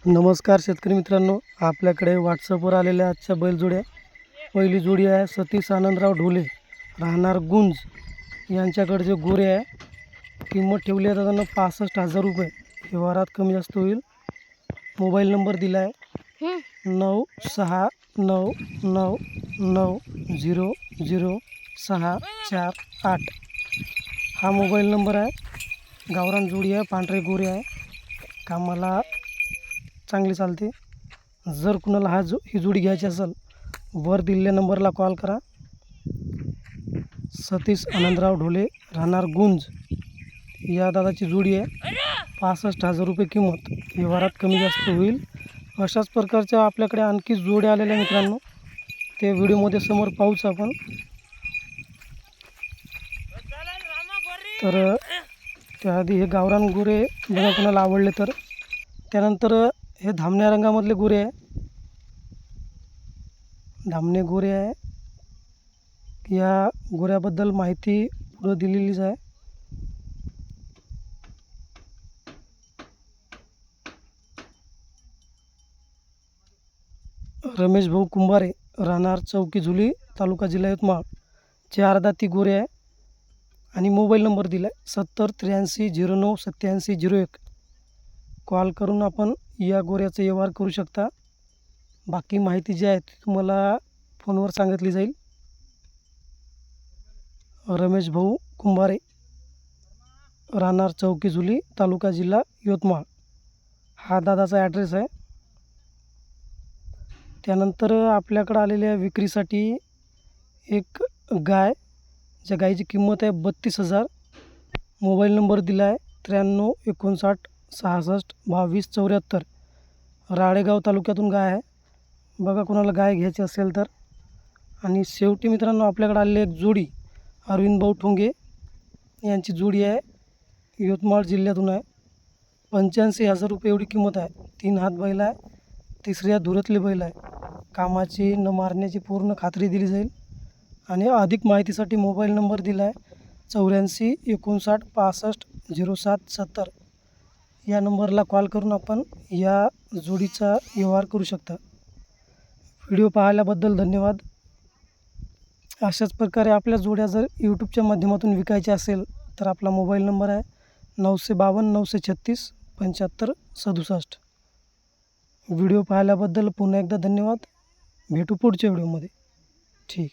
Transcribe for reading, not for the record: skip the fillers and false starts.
नमस्कार शेतकरी मित्रांनो, आपल्याकडे व्हॉट्सअपवर आलेल्या आजच्या बैलजोड्या. पहिली जोडी आहे सतीश आनंदराव ढोले, राहणार गुंज यांच्याकडचे गोरे आहे. किंमत ठेवली आहे दादांना 65,000 रुपये. व्यवहारात कमी जास्त होईल. मोबाईल नंबर दिला आहे 9699900648. हा मोबाईल नंबर आहे. गावरान जोडी आहे, पांढरे गोरे आहे, कामाला चांगली चालते. जर कुणाला ही जोडी घ्यायची असेल, वर दिलेल्या नंबरला कॉल करा. सतीश आनंदराव ढोले, राहणार गुंज या दादाची जोडी आहे. 65,000 रुपये किंमत. व्यवहारात कमी जास्त होईल. अशाच प्रकारच्या आपल्याकडे आणखी जोड्या आलेल्या मित्रांनो, ते व्हिडिओमध्ये समोर पाहूच आपण. तर त्याआधी हे गावरान गोरे बघा कोणाला आवडले तर. त्यानंतर हे धामण्या रंगामधले गोरे आहे, धामणे गोरे आहे. या गोऱ्याबद्दल माहिती पुढं दिलेलीच आहे. रमेश भाऊ कुंभारे, राहणार चौकी झुली, तालुका जिल्हा यवतमाळ, 4 दाती गोरे आहे. आणि मोबाईल नंबर दिला आहे 7083098701. कॉल करून आपण या गोऱ्याचा व्यवहार करू शकता. बाकी माहिती जी आहे ती तुम्हाला फोनवर सांगितली जाईल. रमेश भाऊ कुंभारे, राहणार चौकी झुली, तालुका जिल्हा यवतमाळ, हा दादाचा ॲड्रेस आहे. त्यानंतर आपल्याकडं आलेल्या विक्रीसाठी एक गाय, ज्या गायीची किंमत आहे 32,000. मोबाईल नंबर दिला आहे 9359662274. राळेगाव तालुक्यातून गाय आहे. बघा कोणाला गाय घ्यायची असेल तर. आणि शेवटी मित्रांनो आपल्याकडे आलेली एक जोडी अरविंद भाऊ ठोंगे यांची जोडी आहे, यवतमाळ जिल्ह्यातून आहे. 85,000 रुपये एवढी किंमत आहे. 3 हात बैल आहे, तिसऱ्या धुरतले बैल आहे. कामाची न मारण्याची पूर्ण खात्री दिली जाईल. आणि अधिक माहितीसाठी मोबाईल नंबर दिला आहे 8459650770. या नंबरला कॉल करून आपण या जोडीचा व्यवहार करू शकता. व्हिडिओ पाहिल्याबद्दल धन्यवाद. अशाच प्रकारे आपल्या जोड्या जर यूट्यूबच्या माध्यमातून विकायच्या असेल तर आपला मोबाईल नंबर आहे 952 936 7567. व्हिडिओ पाहिल्याबद्दल पुन्हा एकदा धन्यवाद. भेटू पुढच्या व्हिडिओमध्ये. ठीक.